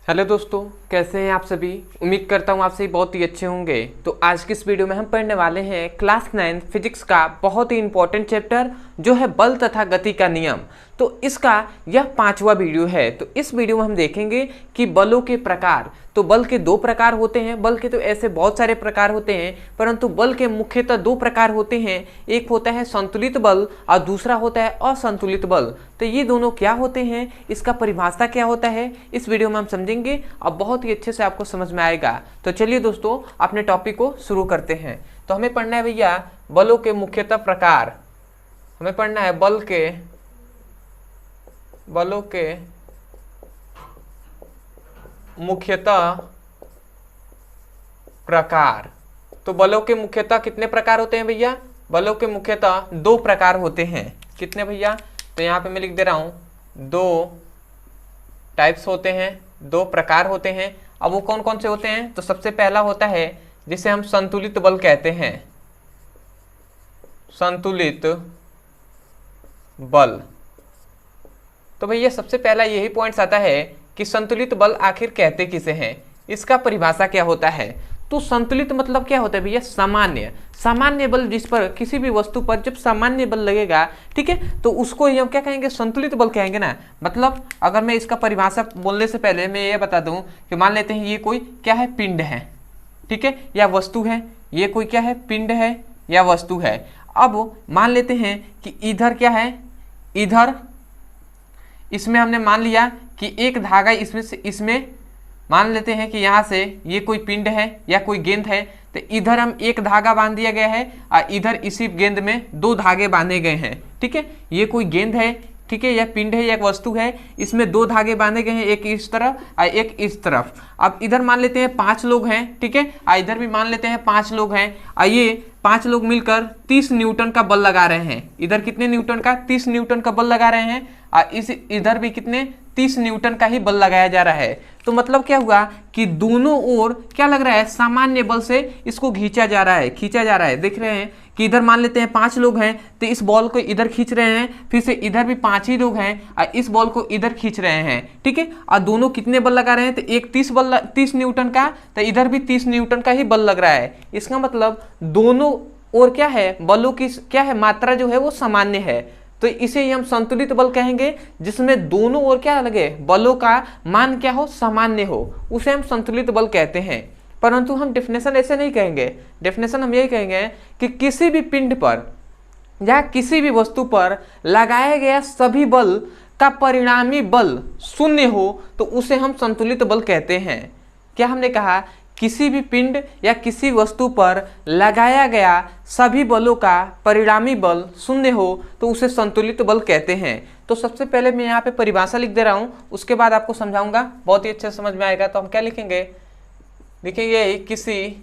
Hello दोस्तों, कैसे हैं आप सभी। उम्मीद करता हूँ आप सभी बहुत ही अच्छे होंगे। तो आज की इस वीडियो में हम पढ़ने वाले हैं क्लास 9 फिजिक्स का बहुत ही इंपॉर्टेंट चैप्टर जो है बल तथा गति का नियम। तो इसका यह 5वां वीडियो है। तो इस वीडियो में हम देखेंगे कि बलों के प्रकार। तो बल के दो प्रकार होते हैं। बल के तो ऐसे बहुत सारे प्रकार होते हैं, परंतु बल के मुख्यतः दो प्रकार होते हैं। एक होता है संतुलित बल और दूसरा होता है असंतुलित बल। तो ये दोनों क्या होते हैं, इसका परिभाषा क्या होता है, इस वीडियो में हम समझेंगे और बहुत ही अच्छे से आपको समझ में आएगा। तो चलिए दोस्तों, अपने टॉपिक को शुरू करते हैं। तो हमें पढ़ना है भैया बलों के मुख्यतः प्रकार। हमें पढ़ना है बलों के मुख्यतः प्रकार। तो बलों के मुख्यतः कितने प्रकार होते हैं भैया? बलों के मुख्यतः दो प्रकार होते हैं। कितने भैया? तो यहाँ पे मैं लिख दे रहा हूँ, दो टाइप्स होते हैं, दो प्रकार होते हैं। अब वो कौन कौन से होते हैं? तो सबसे पहला होता है जिसे हम संतुलित बल कहते हैं, संतुलित बल। तो भैया सबसे पहला यही पॉइंट्स आता है कि संतुलित बल आखिर कहते किसे हैं, इसका परिभाषा क्या होता है। तो संतुलित मतलब क्या होता है भैया? सामान्य बल, जिस पर किसी भी वस्तु पर जब सामान्य बल लगेगा, ठीक है, तो उसको ही हम क्या कहेंगे? संतुलित बल कहेंगे ना। मतलब अगर मैं इसका परिभाषा बोलने से पहले मैं ये बता दूं कि मान लेते हैं ये कोई क्या है? पिंड है, ठीक है, या वस्तु है। ये कोई क्या है? पिंड है या वस्तु है। अब मान लेते हैं कि इधर क्या है? इधर इसमें हमने मान लिया कि एक धागा इसमें मान लेते हैं कि यहाँ से ये कोई पिंड है या कोई गेंद है। तो इधर हम एक धागा बांध दिया गया है और इधर इसी गेंद में दो धागे बांधे गए हैं, ठीक है। ये कोई गेंद है, ठीक है, या पिंड है या वस्तु है, इसमें दो धागे बांधे गए हैं, एक इस तरफ और एक इस तरफ। अब इधर मान लेते हैं 5 लोग हैं, ठीक है, और इधर भी मान लेते हैं 5 लोग हैं और ये 5 लोग मिलकर 30 न्यूटन का बल लगा रहे हैं। इधर कितने न्यूटन का? 30 न्यूटन का बल लगा रहे हैं और इधर भी कितने? 30 न्यूटन का ही बल लगाया जा रहा है। तो मतलब क्या हुआ कि दोनों ओर क्या लग रहा है? सामान्य बल से इसको खींचा जा रहा है। देख रहे हैं कि इधर मान लेते हैं 5 लोग हैं, तो इस बॉल को इधर खींच रहे हैं, फिर से इधर भी 5 ही लोग हैं और इस बॉल को इधर खींच रहे हैं, ठीक है। और दोनों कितने बल लगा रहे हैं? तो एक 30 न्यूटन का, तो इधर भी 30 न्यूटन का ही बल लग रहा है। इसका मतलब दोनों ओर क्या है? बलों की क्या है? मात्रा जो है वो सामान्य है। तो इसे ही हम संतुलित बल कहेंगे, जिसमें दोनों ओर क्या लगे? बलों का मान क्या हो? सामान्य हो, उसे हम संतुलित बल कहते हैं। परंतु हम डेफिनेशन ऐसे नहीं कहेंगे। डेफिनेशन हम यही कहेंगे कि किसी भी पिंड पर या किसी भी वस्तु पर लगाया गया सभी बल का परिणामी बल शून्य हो तो उसे हम संतुलित बल कहते हैं। क्या हमने कहा? किसी भी पिंड या किसी वस्तु पर लगाया गया सभी बलों का परिणामी बल शून्य हो तो उसे संतुलित बल कहते हैं। तो सबसे पहले मैं यहाँ पे परिभाषा लिख दे रहा हूँ, उसके बाद आपको समझाऊंगा, बहुत ही अच्छे से समझ में आएगा। तो हम क्या लिखेंगे? लिखेंगे किसी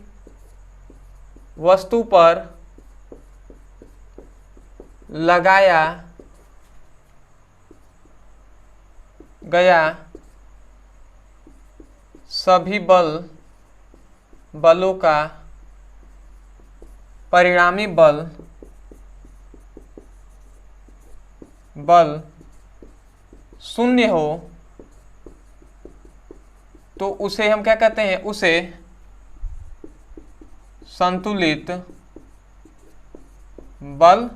वस्तु पर लगाया गया सभी बलों का परिणामी बल शून्य हो तो उसे हम क्या कहते हैं? उसे संतुलित बल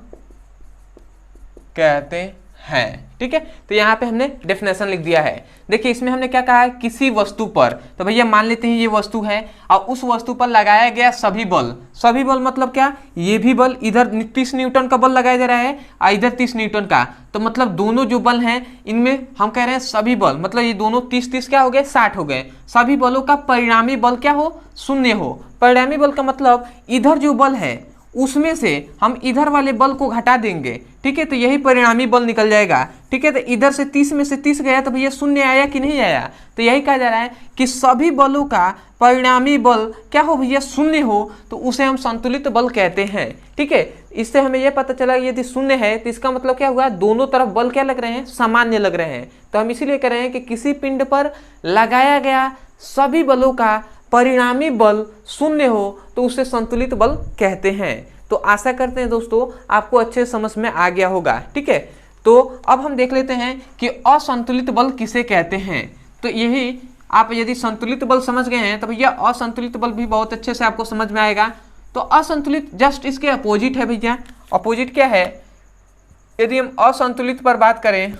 कहते हैं, ठीक है। तो यहाँ पे हमने डेफिनेशन लिख दिया है। देखिए इसमें हमने क्या कहा है? किसी वस्तु पर। तो भैया मान लेते हैं ये वस्तु है और उस वस्तु पर लगाया गया सभी बल मतलब क्या? ये भी बल, इधर 30 न्यूटन का बल लगाया जा रहा है और इधर 30 न्यूटन का। तो मतलब दोनों जो बल हैं इनमें हम कह रहे हैं सभी बल, मतलब ये दोनों 30 क्या हो गए? 60 हो गए। सभी बलों का परिणामी बल क्या हो? शून्य हो। परिणामी बल का मतलब इधर जो बल है उसमें से हम इधर वाले बल को घटा देंगे, ठीक है, तो यही परिणामी बल निकल जाएगा, ठीक है। तो इधर से 30 में से 30 गया तो भैया शून्य आया कि नहीं आया? तो यही कहा जा रहा है कि सभी बलों का परिणामी बल क्या हो भैया? शून्य हो तो उसे हम संतुलित बल कहते हैं, ठीक है। इससे हमें यह पता चला यदि शून्य है तो इसका मतलब क्या हुआ? दोनों तरफ बल क्या लग रहे हैं? सामान्य लग रहे हैं। तो हम इसीलिए कह रहे हैं कि किसी पिंड पर लगाया गया सभी बलों का परिणामी बल शून्य हो तो उसे संतुलित बल कहते हैं। तो आशा करते हैं दोस्तों आपको अच्छे समझ में आ गया होगा, ठीक है। तो अब हम देख लेते हैं कि असंतुलित बल किसे कहते हैं। तो यही आप यदि संतुलित बल समझ गए हैं तो भैया असंतुलित बल भी बहुत अच्छे से आपको समझ में आएगा। तो असंतुलित जस्ट इसके अपोजिट है भैया। अपोजिट क्या है, यदि हम असंतुलित पर बात करें,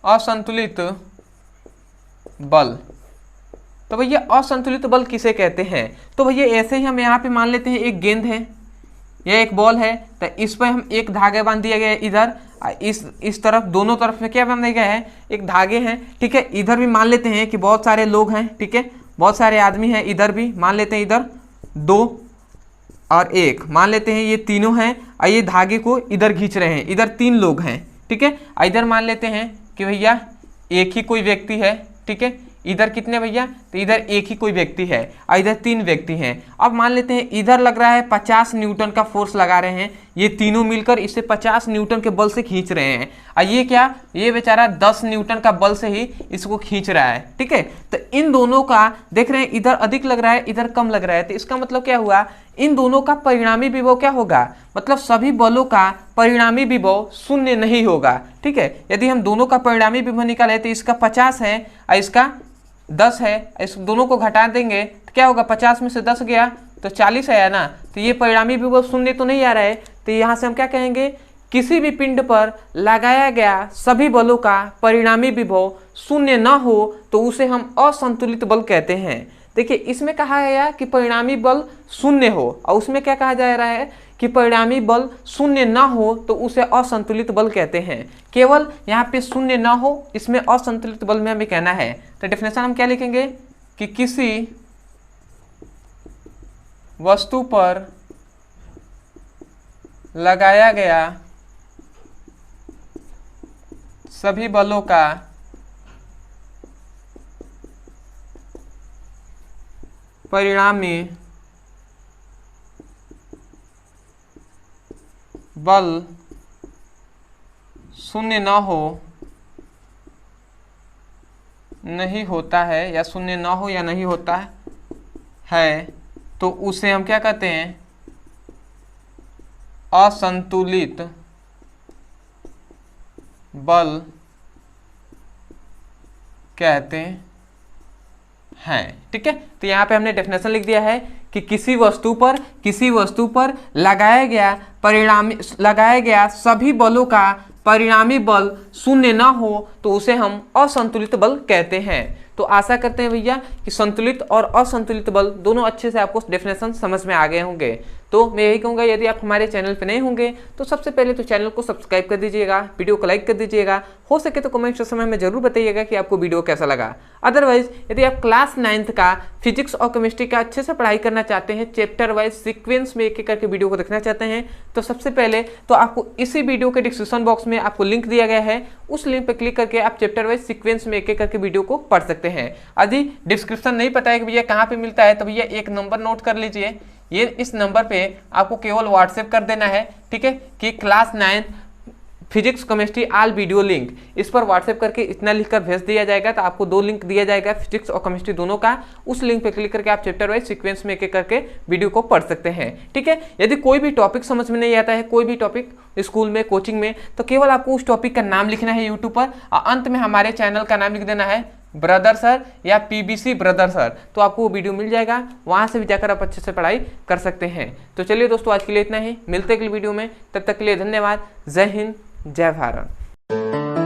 असंतुलित बल, तो भैया असंतुलित बल किसे कहते हैं? तो भैया ऐसे ही हम यहाँ पे मान लेते हैं एक गेंद है, यह एक बॉल है, तो इस पर हम एक धागा बांध दिया गया है इधर, इस तरफ दोनों तरफ में क्या बांधा गया है, एक धागे हैं, ठीक है। इधर भी मान लेते हैं कि बहुत सारे लोग हैं, ठीक है, बहुत सारे आदमी हैं। इधर भी मान लेते हैं, इधर 2 और 1 मान लेते हैं, ये तीनों हैं और ये धागे को इधर खींच रहे हैं। इधर 3 लोग हैं, ठीक है। इधर मान लेते हैं कि भैया एक ही कोई व्यक्ति है, ठीक है। इधर कितने भैया, तो इधर एक ही कोई व्यक्ति है और इधर 3 व्यक्ति हैं। अब मान लेते हैं इधर लग रहा है 50 न्यूटन का फोर्स लगा रहे हैं, ये तीनों मिलकर इसे 50 न्यूटन के बल से खींच रहे हैं और ये क्या, ये बेचारा 10 न्यूटन का बल से ही इसको खींच रहा है, ठीक है। तो इन दोनों का देख रहे हैं, इधर अधिक लग रहा है, इधर कम लग रहा है, तो इसका मतलब क्या हुआ, इन दोनों का परिणामी विभव क्या होगा, मतलब सभी बलों का परिणामी विभव शून्य नहीं होगा, ठीक है। यदि हम दोनों का परिणामी विभव निकालें तो इसका 50 है और इसका 10 है, इस दोनों को घटा देंगे तो क्या होगा, 50 में से 10 गया तो 40 आया ना, तो ये परिणामी विभव शून्य तो नहीं आ रहा है। तो यहाँ से हम क्या कहेंगे, किसी भी पिंड पर लगाया गया सभी बलों का परिणामी विभव शून्य न हो तो उसे हम असंतुलित बल कहते हैं। देखिए इसमें कहा गया कि परिणामी बल शून्य हो और उसमें क्या कहा जा रहा है कि परिणामी बल शून्य ना हो तो उसे असंतुलित बल कहते हैं। केवल यहाँ पे शून्य ना हो, इसमें असंतुलित बल में हमें कहना है। तो डेफिनेशन हम क्या लिखेंगे कि किसी वस्तु पर लगाया गया सभी बलों का परिणामी बल शून्य न हो, नहीं होता है, या शून्य न हो या नहीं होता है, तो उसे हम क्या कहते हैं, असंतुलित बल कहते हैं, ठीक है। तो यहाँ पे हमने डेफिनेशन लिख दिया है कि किसी वस्तु पर लगाया गया सभी बलों का परिणामी बल शून्य ना हो तो उसे हम असंतुलित बल कहते हैं। तो आशा करते हैं भैया कि संतुलित और असंतुलित बल दोनों अच्छे से आपको डेफिनेशन समझ में आ गए होंगे। तो मैं यही कहूँगा, यदि आप हमारे चैनल पर नए होंगे तो सबसे पहले तो चैनल को सब्सक्राइब कर दीजिएगा, वीडियो को लाइक कर दीजिएगा, हो सके तो कमेंट सेक्शन में हमें जरूर बताइएगा कि आपको वीडियो कैसा लगा। अदरवाइज यदि आप क्लास 9th का फिजिक्स और केमिस्ट्री का अच्छे से पढ़ाई करना चाहते हैं, चैप्टर वाइज सीक्वेंस में एक एक करके वीडियो को देखना चाहते हैं, तो सबसे पहले तो आपको इसी वीडियो के डिस्क्रिप्शन बॉक्स में आपको लिंक दिया गया है, उस लिंक पर क्लिक करके आप चैप्टर वाइज सीक्वेंस में एक एक करके वीडियो को पढ़ सकते हैं। यदि डिस्क्रिप्शन नहीं पता है कि भैया कहाँ पे मिलता है, तो भैया एक नंबर नोट कर लीजिए, ये इस नंबर पे आपको केवल व्हाट्सएप कर देना है, ठीक है, कि class 9 physics chemistry all video link, इस पर व्हाट्सएप करके इतना लिखकर भेज दिया जाएगा। तो आपको 2 लिंक दिया जाएगा फिजिक्स और केमिस्ट्री दोनों का, उस लिंक पे क्लिक करके आप चैप्टर वाइज सीक्वेंस में एक एक करके वीडियो को पढ़ सकते हैं, ठीक है। यदि कोई भी टॉपिक समझ में नहीं आता है, कोई भी टॉपिक स्कूल में, कोचिंग में, तो केवल आपको उस टॉपिक का नाम लिखना है यूट्यूब पर और अंत में हमारे चैनल का नाम लिख देना है ब्रदर सर या पीबीसी ब्रदर सर, तो आपको वो वीडियो मिल जाएगा, वहां से भी जाकर आप अच्छे से पढ़ाई कर सकते हैं। तो चलिए दोस्तों, आज के लिए इतना ही, मिलते हैं अगली वीडियो में, तब तक के लिए धन्यवाद। जय हिंद, जय भारत।